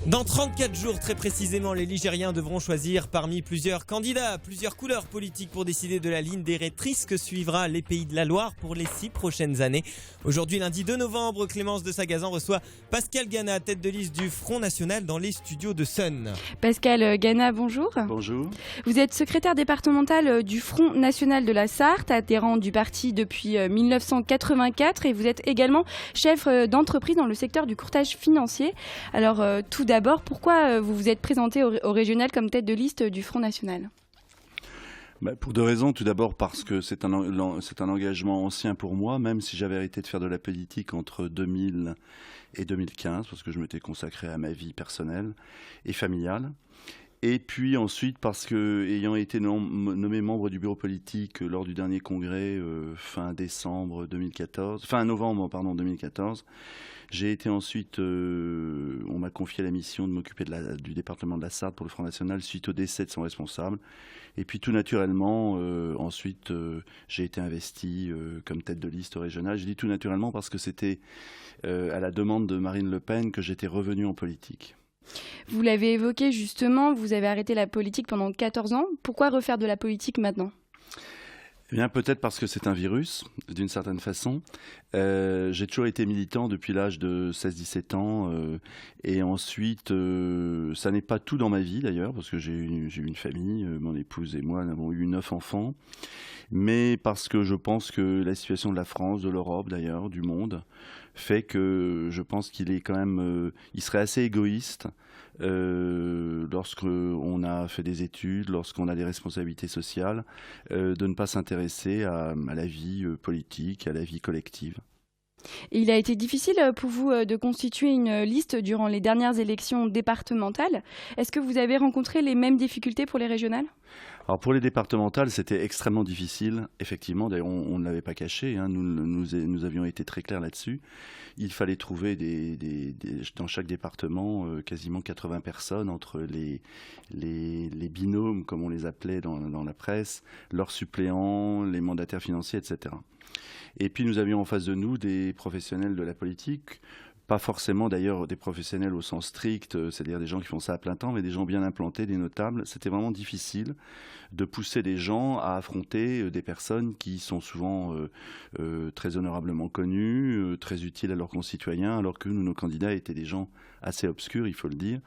Dans 34 jours, très précisément, les Ligériens devront choisir parmi plusieurs candidats, plusieurs couleurs politiques pour décider de la ligne directrice que suivra les Pays de la Loire pour les 6 prochaines années. Aujourd'hui, lundi 2 novembre, Clémence de Sagazan reçoit Pascal Gana, tête de liste du Front National dans les studios de Sun. Pascal Gana, bonjour. Bonjour. Vous êtes secrétaire départemental du Front National de la Sarthe, adhérent du parti depuis 1984 et vous êtes également chef d'entreprise dans le secteur du courtage financier. Alors tout d'abord, pourquoi vous vous êtes présenté au régional comme tête de liste du Front National ? Pour deux raisons. Tout d'abord parce que c'est un engagement ancien pour moi, même si j'avais arrêté de faire de la politique entre 2000 et 2015, parce que je m'étais consacré à ma vie personnelle et familiale. Et puis ensuite parce que, ayant été nommé membre du bureau politique lors du dernier congrès fin novembre 2014, j'ai été ensuite, on m'a confié la mission de m'occuper du département de la Sarthe pour le Front National suite au décès de son responsable. Et puis tout naturellement, ensuite, j'ai été investi comme tête de liste régionale. Je dis tout naturellement parce que c'était à la demande de Marine Le Pen que j'étais revenu en politique. Vous l'avez évoqué justement, vous avez arrêté la politique pendant 14 ans. Pourquoi refaire de la politique maintenant ? Eh bien, peut-être parce que c'est un virus, d'une certaine façon. J'ai toujours été militant depuis l'âge de 16-17 ans. Et ensuite, ça n'est pas tout dans ma vie d'ailleurs, parce que j'ai eu une famille, mon épouse et moi avons eu 9 enfants. Mais parce que je pense que la situation de la France, de l'Europe d'ailleurs, du monde, fait que je pense qu'il est quand même, il serait assez égoïste lorsqu'on a fait des études, lorsqu'on a des responsabilités sociales, de ne pas s'intéresser à la vie politique, à la vie collective. Il a été difficile pour vous de constituer une liste durant les dernières élections départementales. Est-ce que vous avez rencontré les mêmes difficultés pour les régionales ? Alors pour les départementales, c'était extrêmement difficile, effectivement. D'ailleurs, on ne l'avait pas caché, hein. Nous avions été très clairs là-dessus. Il fallait trouver dans chaque département quasiment 80 personnes entre les binômes, comme on les appelait dans la presse, leurs suppléants, les mandataires financiers, etc. Et puis nous avions en face de nous des professionnels de la politique, pas forcément d'ailleurs des professionnels au sens strict, c'est-à-dire des gens qui font ça à plein temps, mais des gens bien implantés, des notables. C'était vraiment difficile de pousser des gens à affronter des personnes qui sont souvent très honorablement connues, très utiles à leurs concitoyens, alors que nos candidats étaient des gens assez obscurs, il faut le dire.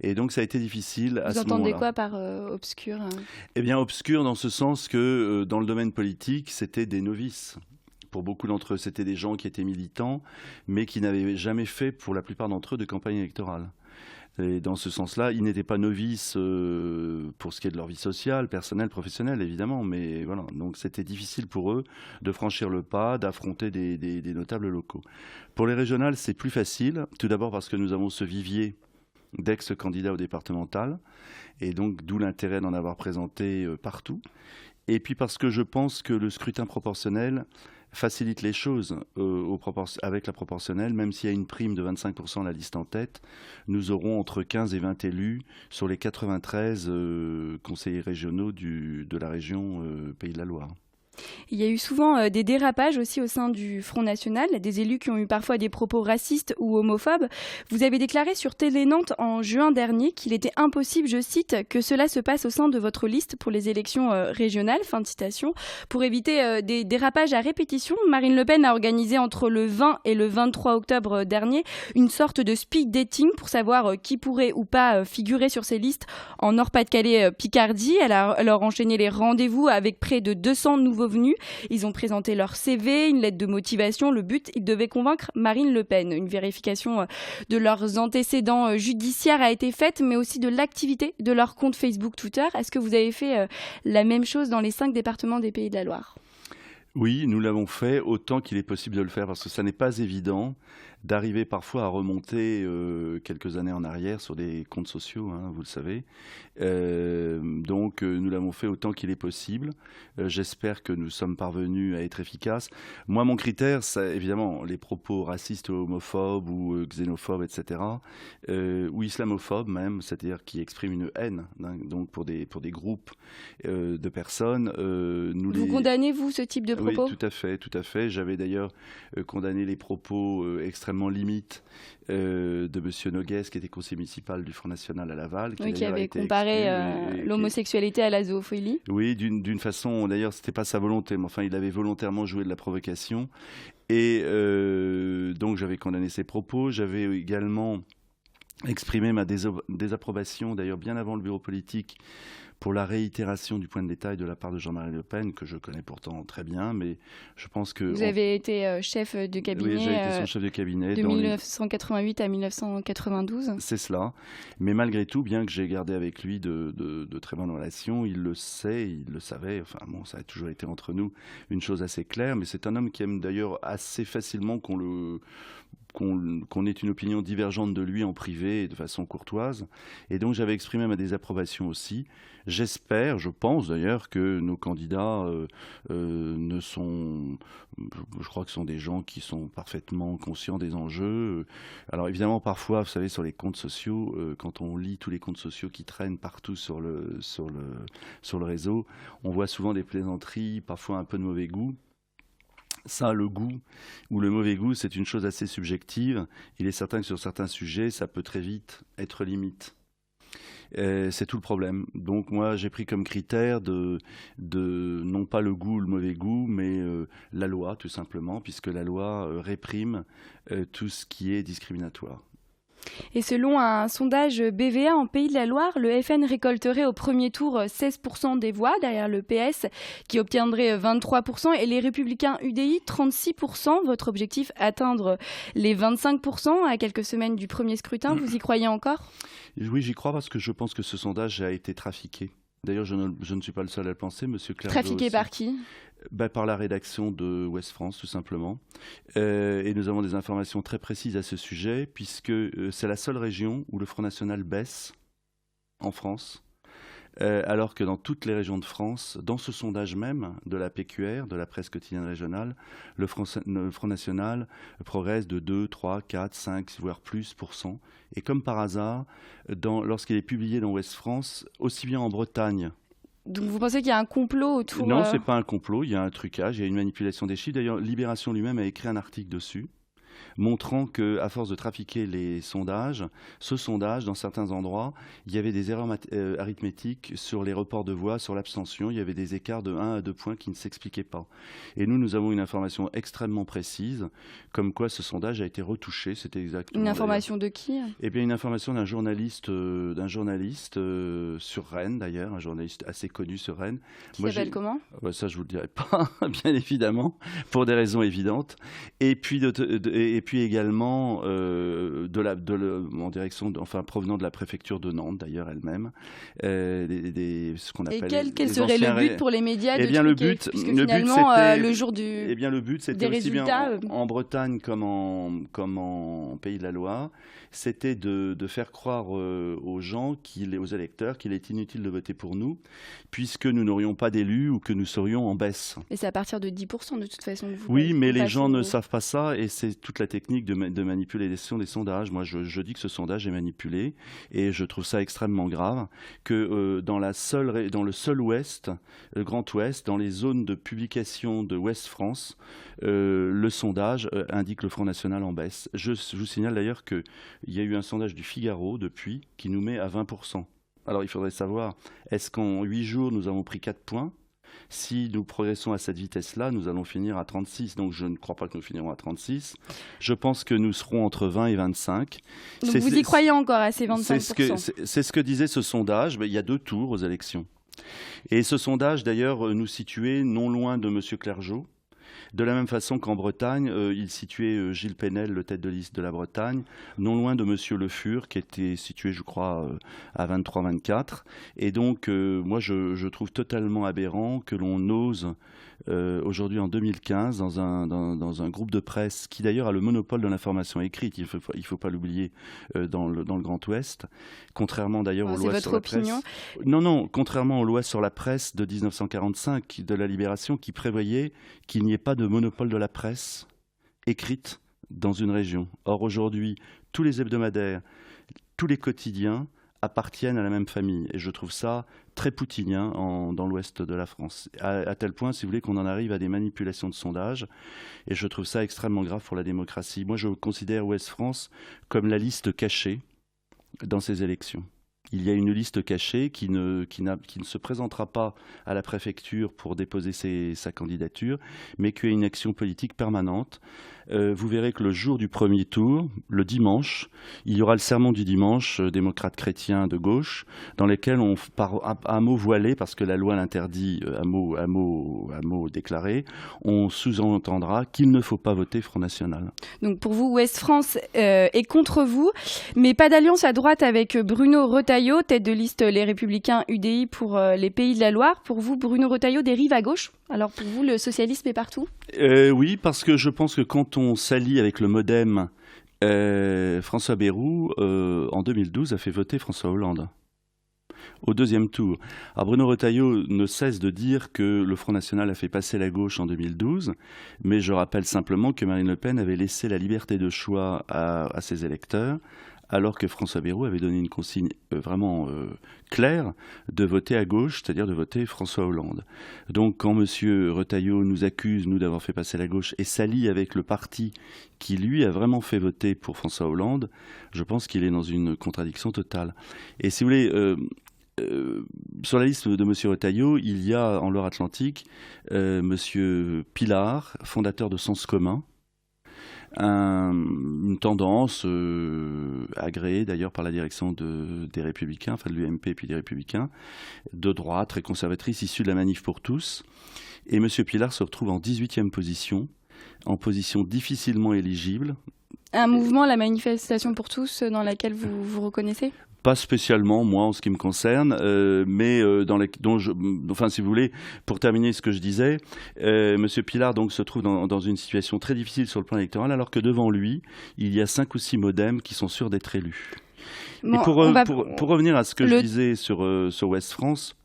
Et donc ça a été difficile à ce moment-là. Vous entendez quoi par obscur ? Eh bien obscur dans ce sens que dans le domaine politique, c'était des novices. Pour beaucoup d'entre eux, c'était des gens qui étaient militants, mais qui n'avaient jamais fait, pour la plupart d'entre eux, de campagne électorale. Et dans ce sens-là, ils n'étaient pas novices pour ce qui est de leur vie sociale, personnelle, professionnelle, évidemment. Mais voilà, donc c'était difficile pour eux de franchir le pas, d'affronter des notables locaux. Pour les régionales, c'est plus facile. Tout d'abord parce que nous avons ce vivier d'ex-candidats au départemental. Et donc, d'où l'intérêt d'en avoir présenté partout. Et puis parce que je pense que le scrutin proportionnel facilite les choses avec la proportionnelle, même s'il y a une prime de 25% à la liste en tête, nous aurons entre 15 et 20 élus sur les 93 conseillers régionaux de la région Pays de la Loire. Il y a eu souvent des dérapages aussi au sein du Front National, des élus qui ont eu parfois des propos racistes ou homophobes. Vous avez déclaré sur Télé Nantes en juin dernier qu'il était impossible, je cite, que cela se passe au sein de votre liste pour les élections régionales, fin de citation. Pour éviter des dérapages à répétition, Marine Le Pen a organisé entre le 20 et le 23 octobre dernier une sorte de speed dating pour savoir qui pourrait ou pas figurer sur ces listes en Nord-Pas-de-Calais, Picardie. Elle a alors enchaîné les rendez-vous avec près de 200 nouveaux venus. Ils ont présenté leur CV, une lettre de motivation. Le but, ils devaient convaincre Marine Le Pen. Une vérification de leurs antécédents judiciaires a été faite, mais aussi de l'activité de leur compte Facebook, Twitter. Est-ce que vous avez fait la même chose dans les 5 départements des Pays de la Loire ? Oui, nous l'avons fait autant qu'il est possible de le faire, parce que ça n'est pas évident d'arriver parfois à remonter quelques années en arrière sur des comptes sociaux, hein, vous le savez. Donc nous l'avons fait autant qu'il est possible. J'espère que nous sommes parvenus à être efficaces. Moi, mon critère, c'est évidemment les propos racistes, homophobes ou xénophobes, etc. Ou islamophobes même, c'est-à-dire qui expriment une haine, hein, donc pour des groupes de personnes. Vous condamnez, vous, ce type de propos ? Oui, tout à fait. J'avais d'ailleurs condamné les propos extrêmes extrêmement limite de M. Noguès, qui était conseiller municipal du Front National à Laval. Qui avait comparé l'homosexualité à la zoophilie. Oui, d'une façon, d'ailleurs, c'était pas sa volonté, mais enfin, il avait volontairement joué de la provocation. Et donc, j'avais condamné ses propos. J'avais également exprimé ma désapprobation, d'ailleurs, bien avant le bureau politique, pour la réitération du point de détail de la part de Jean-Marie Le Pen, que je connais pourtant très bien, mais je pense que... Vous avez été chef de cabinet, oui, j'ai été son chef de cabinet de 1988 à 1992. C'est cela. Mais malgré tout, bien que j'ai gardé avec lui de très bonnes relations, il le sait, il le savait, enfin bon, ça a toujours été entre nous une chose assez claire, mais c'est un homme qui aime d'ailleurs assez facilement qu'on ait une opinion divergente de lui en privé et de façon courtoise. Et donc j'avais exprimé ma désapprobation aussi. J'espère, je pense d'ailleurs, que nos candidats je crois que ce sont des gens qui sont parfaitement conscients des enjeux. Alors évidemment, parfois, vous savez, sur les comptes sociaux, quand on lit tous les comptes sociaux qui traînent partout sur le réseau, on voit souvent des plaisanteries, parfois un peu de mauvais goût. Ça, le goût ou le mauvais goût, c'est une chose assez subjective. Il est certain que sur certains sujets, ça peut très vite être limite. C'est tout le problème. Donc moi, j'ai pris comme critère de non pas le goût ou le mauvais goût, mais la loi, tout simplement, puisque la loi réprime tout ce qui est discriminatoire. Et selon un sondage BVA en Pays de la Loire, le FN récolterait au premier tour 16% des voix derrière le PS qui obtiendrait 23% et les Républicains UDI 36%. Votre objectif, atteindre les 25% à quelques semaines du premier scrutin. Vous y croyez encore ? Oui, j'y crois parce que je pense que ce sondage a été trafiqué. D'ailleurs, je ne suis pas le seul à le penser, Monsieur Clergeau. Trafiqué aussi. Par qui ? Par la rédaction de Ouest France, tout simplement. Et nous avons des informations très précises à ce sujet, puisque c'est la seule région où le Front National baisse en France, alors que dans toutes les régions de France, dans ce sondage même de la PQR, de la presse quotidienne régionale, le Front National progresse de 2, 3, 4, 5, voire plus %. Et comme par hasard, lorsqu'il est publié dans Ouest France, aussi bien en Bretagne. Donc vous pensez qu'il y a un complot autour... Non, ce n'est pas un complot, il y a un trucage, il y a une manipulation des chiffres. D'ailleurs, Libération lui-même a écrit un article dessus, montrant qu'à force de trafiquer les sondages, ce sondage, dans certains endroits, il y avait des erreurs arithmétiques sur les reports de voix, sur l'abstention, il y avait des écarts de 1 à 2 points qui ne s'expliquaient pas. Et nous avons une information extrêmement précise, comme quoi ce sondage a été retouché, c'était exactement... Une information de qui ? Eh bien, une information d'un journaliste sur Rennes, d'ailleurs, un journaliste assez connu sur Rennes. Qui s'appelle comment ? Ça, je ne vous le dirai pas, bien évidemment, pour des raisons évidentes. Et puis également en direction, provenant de la préfecture de Nantes, d'ailleurs elle-même, ce qu'on appelle. Et quel serait le but pour les médias de truquer, le but, le jour le but, c'était aussi bien en Bretagne comme en Pays de la Loire, c'était de faire croire aux gens, aux électeurs, qu'il est inutile de voter pour nous, puisque nous n'aurions pas d'élus ou que nous serions en baisse. Et c'est à partir de 10% de toute façon. Oui, mais les gens ne savent pas ça, et c'est toute la technique de manipulation des sondages. Moi, je dis que ce sondage est manipulé, et je trouve ça extrêmement grave que dans le seul Ouest, le Grand Ouest, dans les zones de publication de Ouest France, le sondage indique le Front National en baisse. Je vous signale d'ailleurs qu'il y a eu un sondage du Figaro depuis qui nous met à 20%. Alors il faudrait savoir, est-ce qu'en 8 jours nous avons pris 4 points ? Si nous progressons à cette vitesse-là, nous allons finir à 36. Donc je ne crois pas que nous finirons à 36. Je pense que nous serons entre 20 et 25. Donc vous y croyez encore à ces 25%? C'est ce que disait ce sondage. Il y a 2 tours aux élections. Et ce sondage, d'ailleurs, nous situait non loin de M. Clergeau. De la même façon qu'en Bretagne, il situait Gilles Pénel, le tête de liste de la Bretagne, non loin de M. Le Fur, qui était situé, je crois, à 23-24. Et donc, moi, je trouve totalement aberrant que l'on ose, aujourd'hui en 2015, dans un groupe de presse, qui d'ailleurs a le monopole de l'information écrite, il faut pas l'oublier, dans le Grand Ouest, contrairement d'ailleurs aux lois sur la presse. Non, contrairement aux lois sur la presse de 1945 de la Libération, qui prévoyait qu'il n'y ait pas de monopole de la presse écrite dans une région. Or aujourd'hui, tous les hebdomadaires, tous les quotidiens appartiennent à la même famille. Et je trouve ça très poutinien dans l'ouest de la France. À tel point, si vous voulez, qu'on en arrive à des manipulations de sondage. Et je trouve ça extrêmement grave pour la démocratie. Moi, je considère Ouest France comme la liste cachée dans ces élections. Il y a une liste cachée qui ne se présentera pas à la préfecture pour déposer sa candidature, mais qui a une action politique permanente. Vous verrez que le jour du premier tour, le dimanche, il y aura le sermon du dimanche, démocrate chrétien de gauche, dans lequel par un mot voilé, parce que la loi l'interdit à mot déclaré, on sous-entendra qu'il ne faut pas voter Front National. Donc pour vous, Ouest France est contre vous, mais pas d'alliance à droite avec Bruno Retailleau, tête de liste Les Républicains UDI pour les Pays de la Loire. Pour vous, Bruno Retailleau dérive à gauche? Alors pour vous, le socialisme est partout? Oui, parce que je pense que quand on s'allie avec le MoDem, François Bayrou, en 2012, a fait voter François Hollande au deuxième tour. Alors Bruno Retailleau ne cesse de dire que le Front National a fait passer la gauche en 2012, mais je rappelle simplement que Marine Le Pen avait laissé la liberté de choix à ses électeurs, alors que François Bayrou avait donné une consigne vraiment claire de voter à gauche, c'est-à-dire de voter François Hollande. Donc quand M. Retailleau nous accuse, nous, d'avoir fait passer la gauche et s'allie avec le parti qui, lui, a vraiment fait voter pour François Hollande, je pense qu'il est dans une contradiction totale. Et si vous voulez... sur la liste de M. Retailleau, il y a en Loire-Atlantique M. Pilard, fondateur de Sens commun, une tendance agréée d'ailleurs par la direction des Républicains, enfin de l'UMP et puis des Républicains, de droite, très conservatrice, issue de la Manif pour tous. Et M. Pilard se retrouve en 18e position, en position difficilement éligible. Un mouvement, la Manifestation pour tous, dans laquelle vous vous reconnaissez ? Pas spécialement, moi, en ce qui me concerne, mais enfin, si vous voulez, pour terminer ce que je disais, M. Pilard donc, se trouve dans une situation très difficile sur le plan électoral, alors que devant lui, il y a 5 ou 6 modems qui sont sûrs d'être élus. Bon, et pour revenir à ce que je disais sur Ouest France,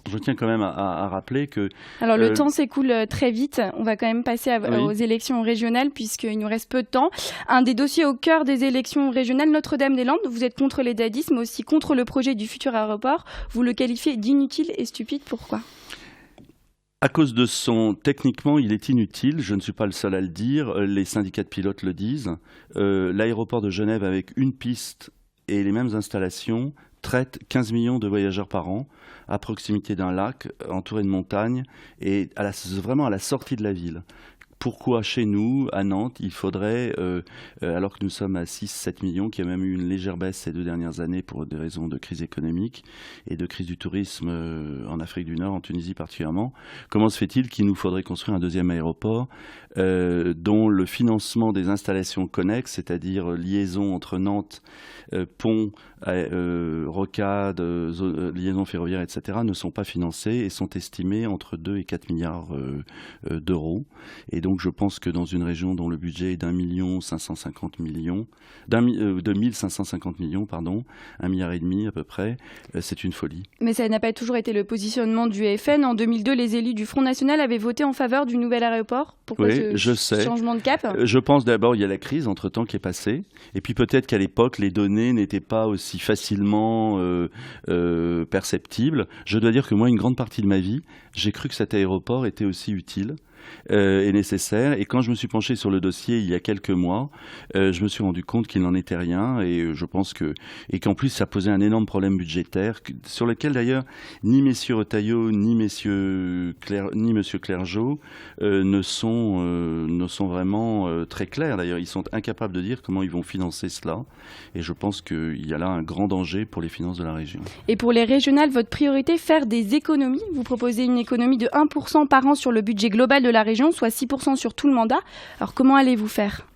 je tiens quand même à rappeler que... Alors le temps s'écoule très vite, on va quand même passer aux élections régionales puisqu'il nous reste peu de temps. Un des dossiers au cœur des élections régionales, Notre-Dame-des-Landes, vous êtes contre les dadistes mais aussi contre le projet du futur aéroport. Vous le qualifiez d'inutile et stupide, pourquoi ? À cause de techniquement, il est inutile, je ne suis pas le seul à le dire, les syndicats de pilotes le disent. L'aéroport de Genève avec une piste et les mêmes installations traite 15 millions de voyageurs par an à proximité d'un lac, entouré de montagnes et vraiment à la sortie de la ville. Pourquoi chez nous, à Nantes, il faudrait, alors que nous sommes à 6-7 millions, qui a même eu une légère baisse ces 2 dernières années pour des raisons de crise économique et de crise du tourisme en Afrique du Nord, en Tunisie particulièrement, comment se fait-il qu'il nous faudrait construire un deuxième aéroport dont le financement des installations connexes, c'est-à-dire liaison entre Nantes, pont, rocade, liaison ferroviaire, etc., ne sont pas financés et sont estimés entre 2 et 4 milliards d'euros. Et donc je pense que dans une région dont le budget est de 1 550 millions, 1,5 milliard à peu près, c'est une folie. Mais ça n'a pas toujours été le positionnement du FN. En 2002, les élus du Front National avaient voté en faveur du nouvel aéroport. Pourquoi je sais. Changement de cap ? Je pense d'abord il y a la crise entre-temps qui est passée. Et puis peut-être qu'à l'époque, les données n'étaient pas aussi facilement perceptibles. Je dois dire que moi, une grande partie de ma vie, j'ai cru que cet aéroport était aussi utile et nécessaire. Et quand je me suis penché sur le dossier il y a quelques mois, je me suis rendu compte qu'il n'en était rien. Et je pense qu'en plus, ça posait un énorme problème budgétaire sur lequel d'ailleurs ni messieurs Retailleau ni monsieur Clergeau ne sont vraiment très clairs. D'ailleurs, ils sont incapables de dire comment ils vont financer cela. Et je pense qu'il y a là un grand danger pour les finances de la région. Et pour les régionales, votre priorité, faire des économies. Vous proposez une économie de 1% par an sur le budget global de la région, soit 6% sur tout le mandat. Alors comment allez-vous faire ?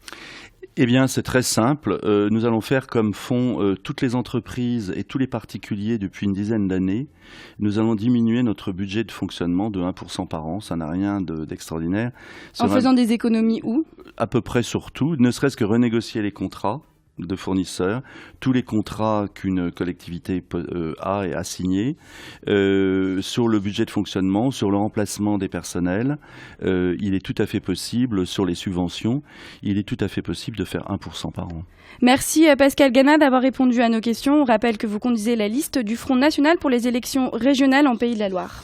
Eh bien, c'est très simple. Nous allons faire comme font toutes les entreprises et tous les particuliers depuis une dizaine d'années. Nous allons diminuer notre budget de fonctionnement de 1% par an. Ça n'a rien d'extraordinaire. En faisant des économies où ? À peu près sur tout, ne serait-ce que renégocier les contrats de fournisseurs, tous les contrats qu'une collectivité a signés, sur le budget de fonctionnement, sur le remplacement des personnels. Il est tout à fait possible, sur les subventions, il est tout à fait possible de faire 1% par an. Merci Pascal Gana d'avoir répondu à nos questions. On rappelle que vous conduisez la liste du Front national pour les élections régionales en Pays de la Loire.